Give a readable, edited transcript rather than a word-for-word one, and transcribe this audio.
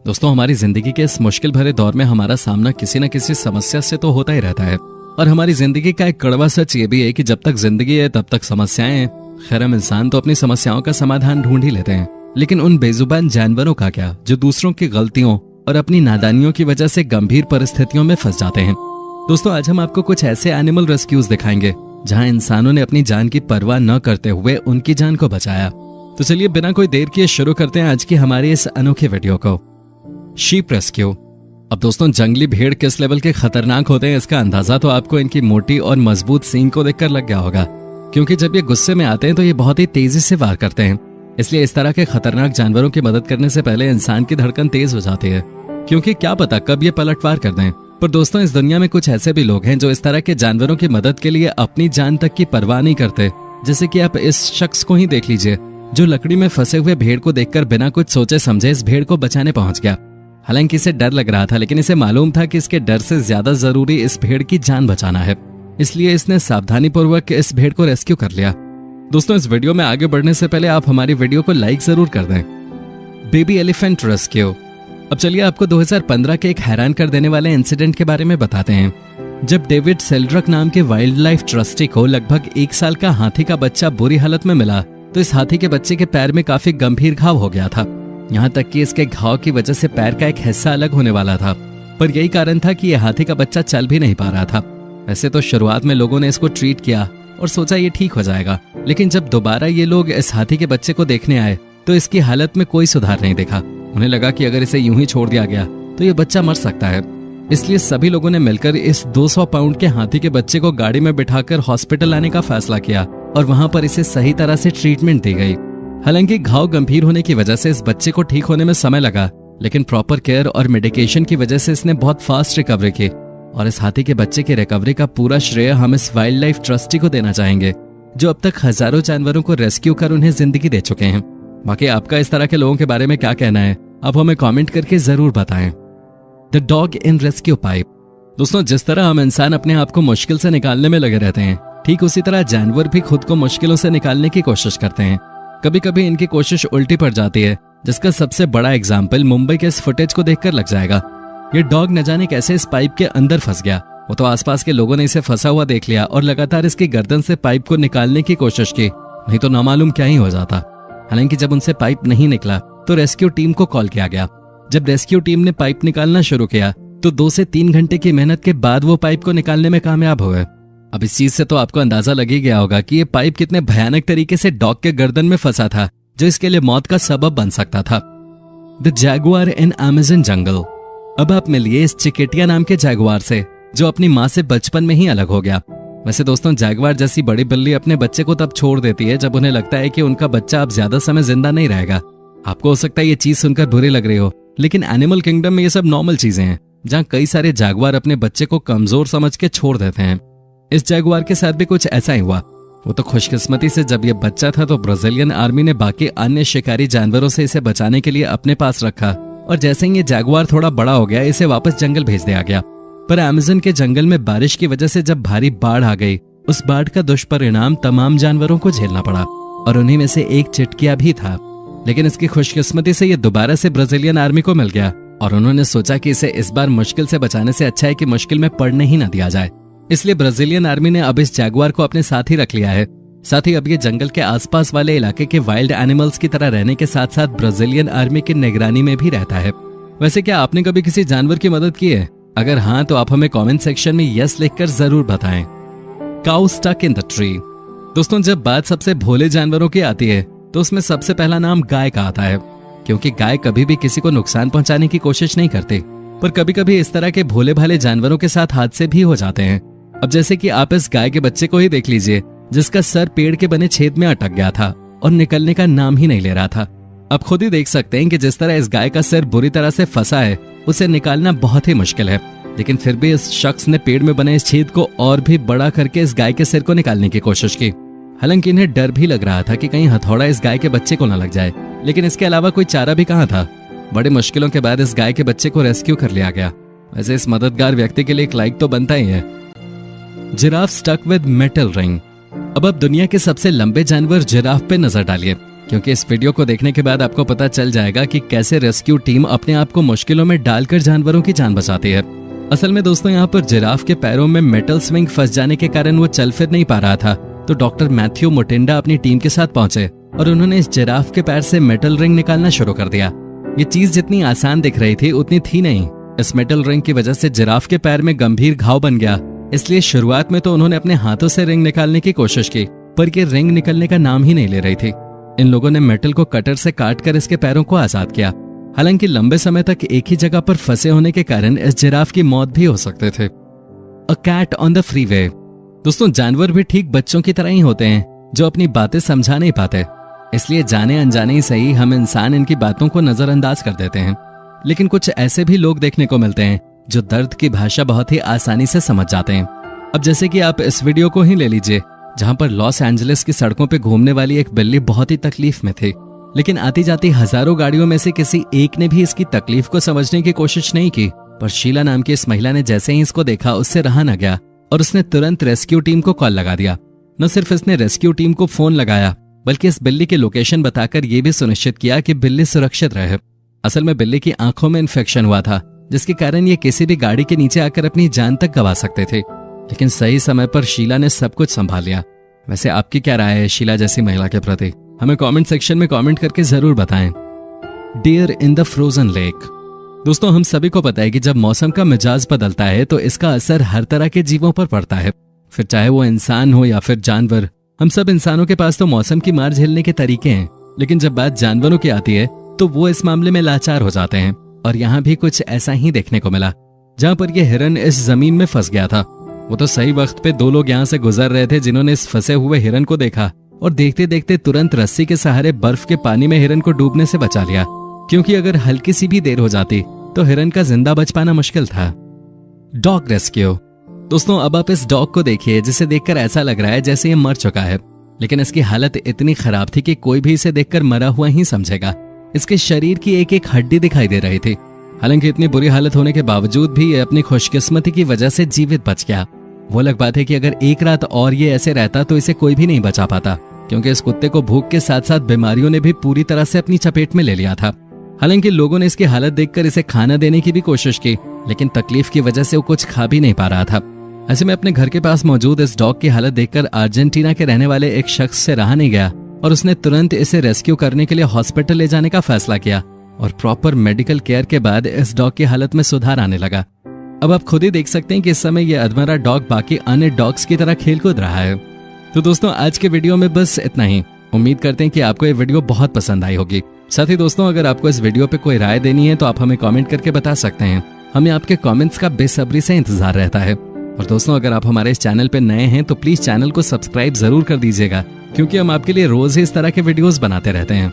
दोस्तों, हमारी जिंदगी के इस मुश्किल भरे दौर में हमारा सामना किसी न किसी समस्या से तो होता ही रहता है। और हमारी जिंदगी का एक कड़वा सच ये भी है कि जब तक जिंदगी है तब तक समस्याएं हैं। खैर, हम इंसान तो अपनी समस्याओं का समाधान ढूंढ ही लेते हैं, लेकिन उन बेजुबान जानवरों का क्या, जो दूसरों की गलतियों और अपनी नादानियों की वजह से गंभीर परिस्थितियों में फंस जाते हैं। दोस्तों, आज हम आपको कुछ ऐसे एनिमल रेस्क्यूज दिखाएंगे जहां इंसानों ने अपनी जान की परवाह न करते हुए उनकी जान को बचाया। तो चलिए बिना कोई देर किए शुरू करते हैं आज की हमारी इस अनोखे वीडियो को। Sheep rescue. अब दोस्तों, जंगली भेड़ किस लेवल के खतरनाक होते हैं इसका अंदाजा तो आपको इनकी मोटी और मजबूत सींग को देखकर लग गया होगा, क्योंकि जब ये गुस्से में आते हैं तो ये बहुत ही तेजी से वार करते हैं। इसलिए इस तरह के खतरनाक जानवरों की मदद करने से पहले इंसान की धड़कन तेज हो जाती है, क्योंकि क्या पता कब ये पलटवार कर दें। पर दोस्तों, इस दुनिया में कुछ ऐसे भी लोग हैं जो इस तरह के जानवरों की मदद के लिए अपनी जान तक की परवाह नहीं करते। जैसे कि आप इस शख्स को ही देख लीजिए, जो लकड़ी में फंसे हुए भेड़ को देखकर बिना कुछ सोचे समझे इस भेड़ को बचाने पहुंच गया। हालांकि इसे डर लग रहा था, लेकिन इसे मालूम था कि इसके डर से ज्यादा जरूरी इस भेड़ की जान बचाना है। इसलिए इसने सावधानी पूर्वक इस भेड़ को रेस्क्यू कर लिया। दोस्तों, इस वीडियो में आगे बढ़ने से पहले आप हमारी वीडियो को लाइक जरूर कर दें। Baby elephant rescue. अब चलिए आपको 2015 के एक हैरान कर देने वाले इंसिडेंट के बारे में बताते हैं। जब डेविड सेल्ड्रक नाम के वाइल्ड लाइफ ट्रस्टी को लगभग 1 साल का हाथी का बच्चा बुरी हालत में मिला, तो इस हाथी के बच्चे के पैर में काफी गंभीर घाव हो गया था। यहाँ तक कि इसके घाव की वजह से पैर का एक हिस्सा अलग होने वाला था। पर यही कारण था कि यह हाथी का बच्चा चल भी नहीं पा रहा था। वैसे तो शुरुआत में लोगों ने इसको ट्रीट किया और सोचा ये ठीक हो जाएगा, लेकिन जब दोबारा ये लोग इस हाथी के बच्चे को देखने आए तो इसकी हालत में कोई सुधार नहीं देखा। उन्हें लगा कि अगर इसे यूं ही छोड़ दिया गया तो ये बच्चा मर सकता है। इसलिए सभी लोगों ने मिलकर इस 200 पाउंड के हाथी के बच्चे को गाड़ी में बिठाकर हॉस्पिटल लाने का फैसला किया और वहां पर इसे सही तरह से ट्रीटमेंट दी गई। हालांकि घाव गंभीर होने की वजह से इस बच्चे को ठीक होने में समय लगा, लेकिन प्रॉपर केयर और मेडिकेशन की वजह से इसने बहुत फास्ट रिकवरी की। और इस हाथी के बच्चे की रिकवरी का पूरा श्रेय हम इस वाइल्ड लाइफ ट्रस्टी को देना चाहेंगे, जो अब तक हजारों जानवरों को रेस्क्यू कर उन्हें जिंदगी दे चुके हैं। बाकी आपका इस तरह के लोगों के बारे में क्या कहना है, आप हमें कमेंट करके जरूर बताएं। The dog in rescue pipe. दोस्तों, जिस तरह हम इंसान अपने आप को मुश्किल से निकालने में लगे रहते हैं, ठीक उसी तरह जानवर भी खुद को मुश्किलों से निकालने की कोशिश करते हैं। कभी कभी इनकी कोशिश उल्टी पड़ जाती है, जिसका सबसे बड़ा एग्जाम्पल मुंबई के इस फुटेज को देखकर लग जाएगा। ये डॉग न जाने कैसे इस पाइप के अंदर फंस गया। वो तो आसपास के लोगों ने इसे फंसा हुआ देख लिया और लगातार इसकी गर्दन से पाइप को निकालने की कोशिश की, नहीं तो नामालूम क्या ही हो जाता। हालांकि जब उनसे पाइप नहीं निकला तो रेस्क्यू टीम को कॉल किया गया। जब रेस्क्यू टीम ने पाइप निकालना शुरू किया तो 2 से 3 घंटे की मेहनत के बाद वो पाइप को निकालने में कामयाब हुए। अब इस चीज से तो आपको अंदाजा लग ही गया होगा कि ये पाइप कितने भयानक तरीके से डॉग के गर्दन में फंसा था, जो इसके लिए मौत का सबब बन सकता था। द जैगुआर इन अमेज़न जंगल। अब आप मिलिए इस चिकेटिया नाम के जैगुआर से, जो अपनी माँ से बचपन में ही अलग हो गया। वैसे दोस्तों, जैगुआर जैसी बड़ी बिल्ली अपने बच्चे को तब छोड़ देती है जब उन्हें लगता है कि उनका बच्चा अब ज्यादा समय जिंदा नहीं रहेगा। आपको हो सकता है ये चीज सुनकर बुरी लग रही हो, लेकिन एनिमल किंगडम में ये सब नॉर्मल चीजें हैं, जहाँ कई सारे जैगुआर अपने बच्चे को कमजोर समझ के छोड़ देते हैं। इस जैगुआर के साथ भी कुछ ऐसा ही हुआ। वो तो खुशकिस्मती से जब ये बच्चा था तो ब्राजीलियन आर्मी ने बाकी अन्य शिकारी जानवरों से इसे बचाने के लिए अपने पास रखा, और जैसे ही ये जैगुआर थोड़ा बड़ा हो गया इसे वापस जंगल भेज दिया गया। पर अमेज़न के जंगल में बारिश की वजह से जब भारी बाढ़ आ गई, उस बाढ़ का दुष्परिणाम तमाम जानवरों को झेलना पड़ा, और उन्हीं में से एक चिटकिया भी था। लेकिन इसकी खुशकिस्मती से ये दोबारा से ब्राजीलियन आर्मी को मिल गया, और उन्होंने सोचा कि इसे इस बार मुश्किल से बचाने से अच्छा है कि मुश्किल में पड़ने ही न दिया जाए। इसलिए ब्राजीलियन आर्मी ने अब इस जैगुआर को अपने साथ ही रख लिया है। साथ ही अब ये जंगल के आसपास वाले इलाके के वाइल्ड एनिमल्स की तरह रहने के साथ साथ ब्राजीलियन आर्मी की निगरानी में भी रहता है। वैसे क्या आपने कभी किसी जानवर की मदद की है? अगर हाँ, तो आप हमें कमेंट सेक्शन में यस लिखकर जरूर बताएं। Cow stuck in the tree. दोस्तों, जब बात सबसे भोले जानवरों की आती है तो उसमें सबसे पहला नाम गाय का आता है, क्योंकि गाय कभी भी किसी को नुकसान पहुंचाने की कोशिश नहीं करती। पर कभी कभी इस तरह के भोले भाले जानवरों के साथ हादसे भी हो जाते हैं। अब जैसे कि आप इस गाय के बच्चे को ही देख लीजिए, जिसका सर पेड़ के बने छेद में अटक गया था और निकलने का नाम ही नहीं ले रहा था। आप खुद ही देख सकते हैं कि जिस तरह इस गाय का सिर बुरी तरह से फंसा है, उसे निकालना बहुत ही मुश्किल है। लेकिन फिर भी इस शख्स ने पेड़ में बने इस छेद को और भी बड़ा करके इस गाय के सिर को निकालने की कोशिश की। हालांकि इन्हें डर भी लग रहा था कि कहीं हथौड़ा इस गाय के बच्चे को न लग जाए, लेकिन इसके अलावा कोई चारा भी कहाँ था। बड़ी मुश्किलों के बाद इस गाय के बच्चे को रेस्क्यू कर लिया गया। वैसे इस मददगार व्यक्ति के लिए एक लाइक तो बनता ही है। Giraffe stuck with metal ring. अब आप दुनिया के सबसे लंबे जानवर जिराफ पे नजर डालिए, क्योंकि इस वीडियो को देखने के बाद आपको पता चल जाएगा कि कैसे रेस्क्यू टीम अपने आप को मुश्किलों में डालकर जानवरों की जान बचाती है। असल में दोस्तों यहाँ पर जिराफ के पैरों में मेटल स्विंग फंस जाने के कारण वो चल फिर नहीं पा रहा था, तो डॉक्टर मैथ्यू मुटिंडा अपनी टीम के साथ पहुंचे और उन्होंने इस जिराफ के पैर से मेटल रिंग निकालना शुरू कर दिया। ये चीज जितनी आसान दिख रही थी उतनी थी नहीं। इस मेटल रिंग की वजह से जिराफ के पैर में गंभीर घाव बन गया। इसलिए शुरुआत में तो उन्होंने अपने हाथों से रिंग निकालने की कोशिश की, पर ये रिंग निकलने का नाम ही नहीं ले रही थी। इन लोगों ने मेटल को कटर से काटकर इसके पैरों को आजाद किया। हालांकि लंबे समय तक एक ही जगह पर फंसे होने के कारण इस जिराफ की मौत भी हो सकते थे। A cat on the freeway. दोस्तों जानवर भी ठीक बच्चों की तरह ही होते हैं जो अपनी बातें समझा नहीं पाते, इसलिए जाने अनजाने ही सही हम इंसान इनकी बातों को नजरअंदाज कर देते हैं। लेकिन कुछ ऐसे भी लोग देखने को मिलते हैं जो दर्द की भाषा बहुत ही आसानी से समझ जाते हैं। अब जैसे कि आप इस वीडियो को ही ले लीजिए, जहां पर लॉस एंजलिस की सड़कों पे घूमने वाली एक बिल्ली बहुत ही तकलीफ में थी, लेकिन आती जाती हजारों गाड़ियों में से किसी एक ने भी इसकी तकलीफ को समझने की कोशिश नहीं की। पर शीला नाम की इस महिला ने जैसे ही इसको देखा उससे रहा न गया और उसने तुरंत रेस्क्यू टीम को कॉल लगा दिया। न सिर्फ इसने रेस्क्यू टीम को फोन लगाया, बल्कि इस बिल्ली की लोकेशन बताकर यह भी सुनिश्चित किया कि बिल्ली सुरक्षित रहे। असल में बिल्ली की आंखों में इन्फेक्शन हुआ था, जिसके कारण ये किसी भी गाड़ी के नीचे आकर अपनी जान तक गंवा सकते थे। लेकिन सही समय पर शीला ने सब कुछ संभाल लिया। वैसे आपकी क्या राय है शीला जैसी महिला के प्रति? हमें कमेंट सेक्शन में कमेंट करके जरूर बताएं। Deer in the frozen lake. दोस्तों हम सभी को पता है कि जब मौसम का मिजाज बदलता है तो इसका असर हर तरह के जीवों पर पड़ता है, फिर चाहे वो इंसान हो या फिर जानवर। हम सब इंसानों के पास तो मौसम की मार झेलने के तरीके हैं, लेकिन जब बात जानवरों की आती है तो वो इस मामले में लाचार हो जाते हैं। और यहाँ भी कुछ ऐसा ही देखने को मिला। जहाँ पर यह हिरन इस जमीन में फंस गया था, वो तो सही वक्त पे दो लोग यहाँ से गुजर रहे थे जिन्होंने इस फंसे हुए हिरन को देखा और देखते देखते तुरंत रस्सी के सहारे बर्फ के पानी में हिरन को डूबने से बचा लिया, क्योंकि अगर हल्की सी भी देर हो जाती तो हिरन का जिंदा बच पाना मुश्किल था। Dog rescue. दोस्तों अब आप इस डॉग को देखिए जिसे देखकर ऐसा लग रहा है जैसे ये मर चुका है, लेकिन इसकी हालत इतनी खराब थी कि कोई भी इसे देखकर मरा हुआ ही समझेगा। इसके शरीर की एक एक हड्डी दिखाई दे रही थी। हालांकि इतनी बुरी हालत होने के बावजूद भी ये अपनी खुशकिस्मती की वजह से जीवित बच गया। वो अलग बात है कि अगर एक रात और ये ऐसे रहता तो इसे कोई भी नहीं बचा पाता, क्योंकि इस कुत्ते को भूख के साथ साथ बीमारियों ने भी पूरी तरह से अपनी चपेट में ले लिया था। हालांकि लोगों ने इसकी हालत देखकर इसे खाना देने की भी कोशिश की, लेकिन तकलीफ की वजह से वो कुछ खा भी नहीं पा रहा था। ऐसे में अपने घर के पास मौजूद इस डॉग की हालत देखकर अर्जेंटीना के रहने वाले एक शख्स से रहा नहीं गया और उसने तुरंत इसे रेस्क्यू करने के लिए हॉस्पिटल ले जाने का फैसला किया। और प्रॉपर मेडिकल केयर के बाद इस डॉग की हालत में सुधार आने लगा। अब आप खुद ही देख सकते हैं कि इस समय यह अधमरा डॉग बाकी अन्य डॉग्स की तरह खेल कूद रहा है। तो दोस्तों आज के वीडियो में बस इतना ही। उम्मीद करते हैं कि आपको ये वीडियो बहुत पसंद आई होगी। साथ ही दोस्तों अगर आपको इस वीडियो पे कोई राय देनी है तो आप हमें कमेंट करके बता सकते हैं। हमें आपके कमेंट्स का बेसब्री से इंतजार रहता है। और दोस्तों अगर आप हमारे इस चैनल पे नए हैं तो प्लीज चैनल को सब्सक्राइब जरूर कर दीजिएगा, क्योंकि हम आपके लिए रोज ही इस तरह के वीडियोस बनाते रहते हैं।